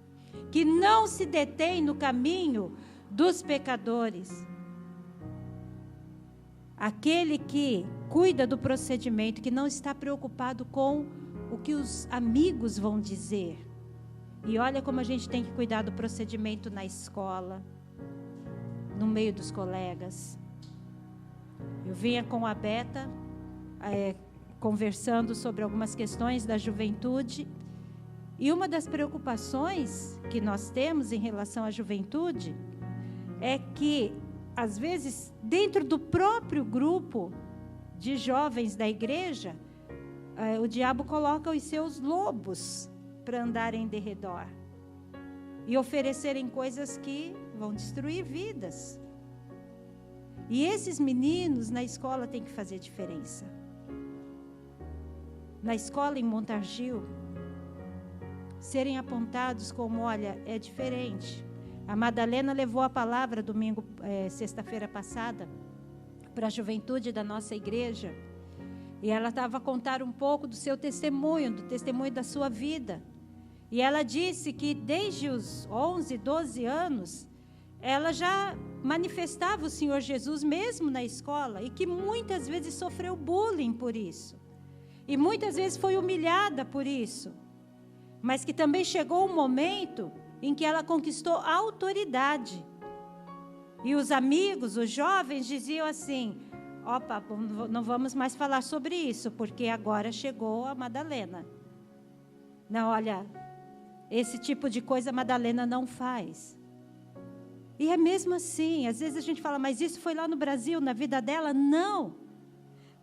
que não se detém no caminho dos pecadores. Aquele que cuida do procedimento, que não está preocupado com o que os amigos vão dizer. E olha como a gente tem que cuidar do procedimento na escola, no meio dos colegas. Eu vinha com a Beta, conversando sobre algumas questões da juventude, e uma das preocupações que nós temos em relação à juventude é que, às vezes, dentro do próprio grupo de jovens da igreja, o diabo coloca os seus lobos para andarem de redor e oferecerem coisas que vão destruir vidas. E esses meninos na escola têm que fazer diferença. Na escola em Montargil, serem apontados como, olha, é diferente. A Madalena levou a palavra sexta-feira passada, para a juventude da nossa igreja, e ela estava a contar um pouco do seu testemunho, do testemunho da sua vida. E ela disse que desde os 11, 12 anos, ela já manifestava o Senhor Jesus mesmo na escola, e que muitas vezes sofreu bullying por isso. E muitas vezes foi humilhada por isso. Mas que também chegou um momento em que ela conquistou autoridade. E os amigos, os jovens, diziam assim, opa, não vamos mais falar sobre isso, porque agora chegou a Madalena. Não, olha, esse tipo de coisa a Madalena não faz. E é mesmo assim, às vezes a gente fala, mas isso foi lá no Brasil, na vida dela? Não.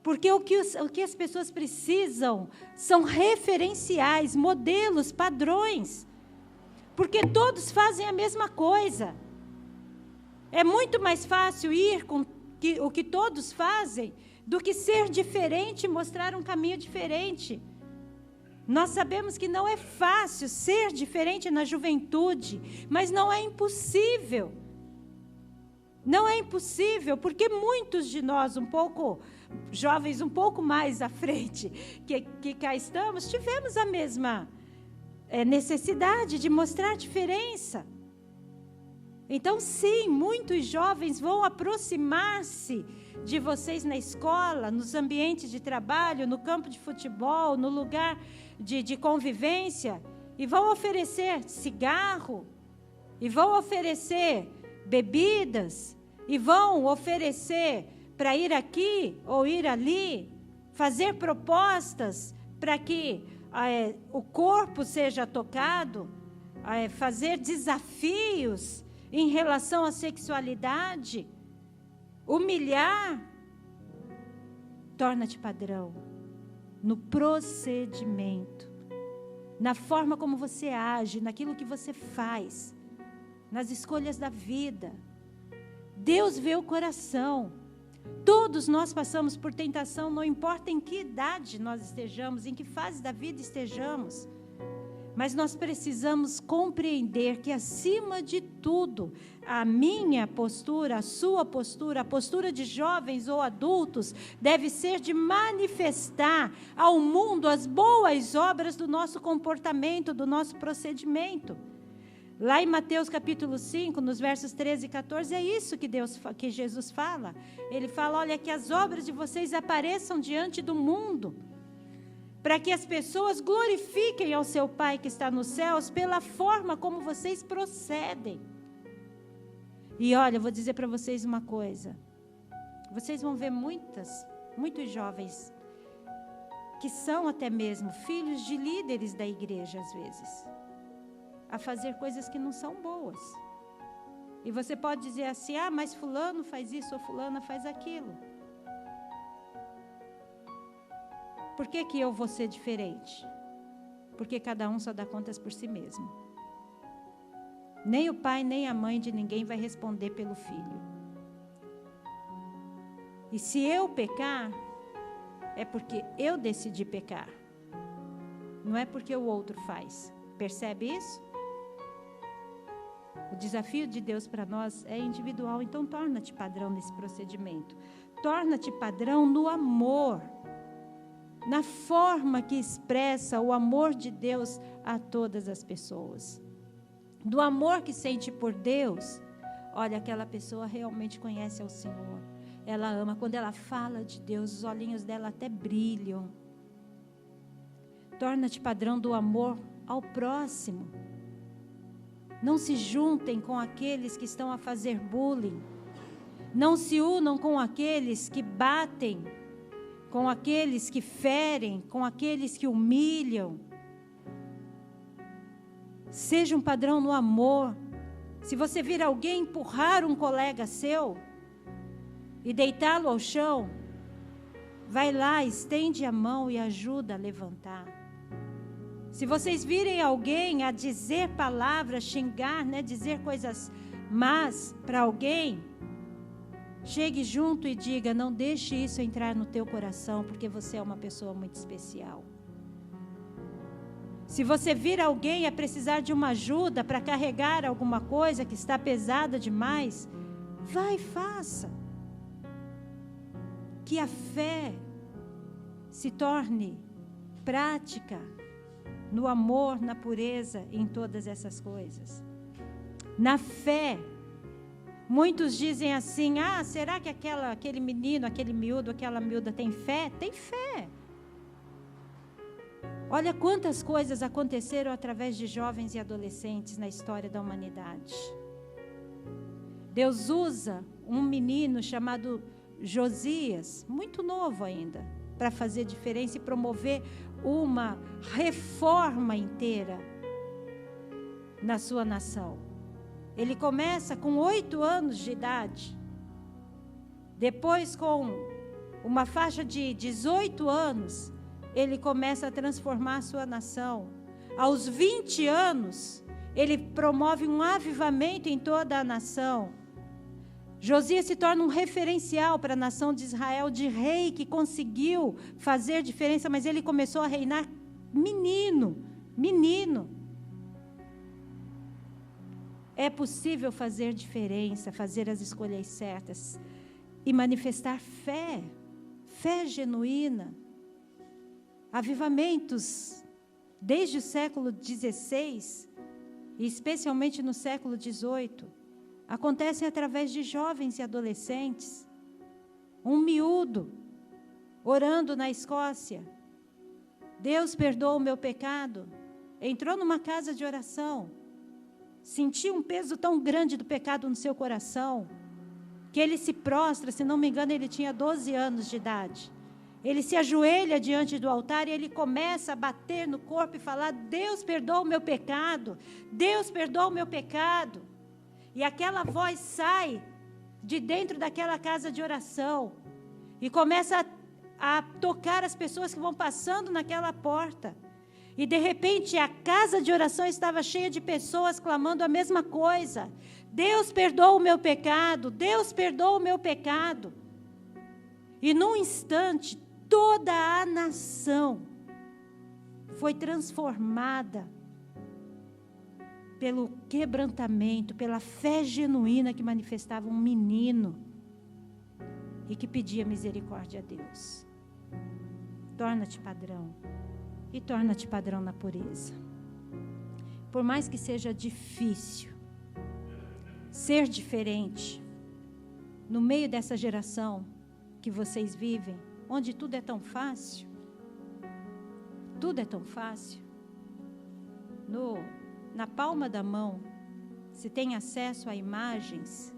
Porque o que as pessoas precisam são referenciais, modelos, padrões. Porque todos fazem a mesma coisa. É muito mais fácil ir com o que todos fazem do que ser diferente e mostrar um caminho diferente. Nós sabemos que não é fácil ser diferente na juventude, mas não é impossível. Não é impossível, porque muitos de nós, jovens um pouco mais à frente, que cá estamos, tivemos a mesma necessidade de mostrar diferença. Então, sim, muitos jovens vão aproximar-se de vocês na escola, nos ambientes de trabalho, no campo de futebol, no lugar de convivência, e vão oferecer cigarro, e vão oferecer bebidas, e vão oferecer para ir aqui ou ir ali, fazer propostas para que o corpo seja tocado, fazer desafios em relação à sexualidade, humilhar. Torna-te padrão no procedimento, na forma como você age, naquilo que você faz, nas escolhas da vida. Deus vê o coração. Todos nós passamos por tentação, não importa em que idade nós estejamos, em que fase da vida estejamos. Mas nós precisamos compreender que, acima de tudo, a minha postura, a sua postura, a postura de jovens ou adultos, deve ser de manifestar ao mundo as boas obras do nosso comportamento, do nosso procedimento. Lá em Mateus capítulo 5, nos versos 13 e 14, é isso que Jesus fala. Ele fala, olha, que as obras de vocês apareçam diante do mundo, para que as pessoas glorifiquem ao seu Pai que está nos céus pela forma como vocês procedem. E olha, eu vou dizer para vocês uma coisa. Vocês vão ver muitos jovens que são até mesmo filhos de líderes da igreja, às vezes, a fazer coisas que não são boas. E você pode dizer assim, mas fulano faz isso ou fulana faz aquilo. Por que eu vou ser diferente? Porque cada um só dá contas por si mesmo. Nem o pai, nem a mãe de ninguém vai responder pelo filho. E se eu pecar, é porque eu decidi pecar. Não é porque o outro faz. Percebe isso? O desafio de Deus para nós é individual. Então, torna-te padrão nesse procedimento. Torna-te padrão no amor, na forma que expressa o amor de Deus a todas as pessoas. Do amor que sente por Deus, olha, aquela pessoa realmente conhece ao Senhor. Ela ama. Quando ela fala de Deus, os olhinhos dela até brilham. Torna-te padrão do amor ao próximo. Não se juntem com aqueles que estão a fazer bullying. Não se unam com aqueles que batem, com aqueles que ferem, com aqueles que humilham. Seja um padrão no amor. Se você vir alguém empurrar um colega seu e deitá-lo ao chão, vai lá, estende a mão e ajuda a levantar. Se vocês virem alguém a dizer palavras, xingar, dizer coisas más para alguém, chegue junto e diga, não deixe isso entrar no teu coração, porque você é uma pessoa muito especial. Se você vir alguém a precisar de uma ajuda para carregar alguma coisa que está pesada demais, vai e faça. Que a fé se torne prática no amor, na pureza, em todas essas coisas. Na fé, muitos dizem assim, será que aquele menino, aquele miúdo, aquela miúda tem fé? Tem fé. Olha quantas coisas aconteceram através de jovens e adolescentes na história da humanidade. Deus usa um menino chamado Josias, muito novo ainda, para fazer diferença e promover uma reforma inteira na sua nação. Ele começa com 8 anos de idade. Depois, com uma faixa de 18 anos, ele começa a transformar a sua nação. Aos 20 anos, ele promove um avivamento em toda a nação. Josias se torna um referencial para a nação de Israel, de rei que conseguiu fazer diferença, mas ele começou a reinar menino. É possível fazer diferença, fazer as escolhas certas e manifestar fé genuína. Avivamentos desde o século XVI, e especialmente no século XVIII, acontecem através de jovens e adolescentes. Um miúdo orando na Escócia, Deus perdoa o meu pecado, entrou numa casa de oração, sentiu um peso tão grande do pecado no seu coração, que ele se prostra, se não me engano ele tinha 12 anos de idade, ele se ajoelha diante do altar e ele começa a bater no corpo e falar: Deus perdoa o meu pecado, Deus perdoa o meu pecado. E aquela voz sai de dentro daquela casa de oração e começa a tocar as pessoas que vão passando naquela porta. E de repente a casa de oração estava cheia de pessoas clamando a mesma coisa: Deus perdoa o meu pecado, Deus perdoa o meu pecado. E num instante toda a nação foi transformada pelo quebrantamento, pela fé genuína que manifestava um menino e que pedia misericórdia a Deus. Torna-te padrão, e torna-te padrão na pureza. Por mais que seja difícil ser diferente no meio dessa geração que vocês vivem, onde tudo é tão fácil, na palma da mão, se tem acesso a imagens,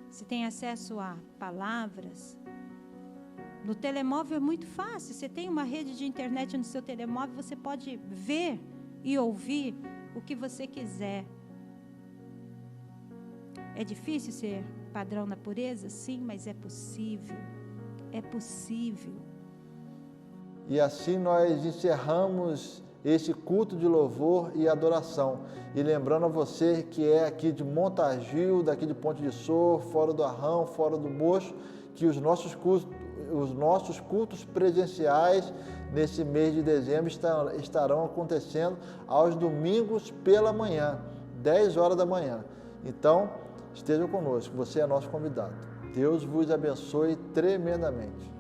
se tem acesso a palavras. No telemóvel é muito fácil, você tem uma rede de internet no seu telemóvel, você pode ver e ouvir o que você quiser. É difícil ser padrão na pureza? Sim, mas é possível. É possível. E assim nós encerramos este culto de louvor e adoração. E lembrando a você que é aqui de Montargil, daqui de Ponte de Sor, fora do Arrão, fora do Mocho, que os nossos cultos presenciais nesse mês de dezembro estarão acontecendo aos domingos pela manhã, 10 horas da manhã. Então, estejam conosco, você é nosso convidado. Deus vos abençoe tremendamente.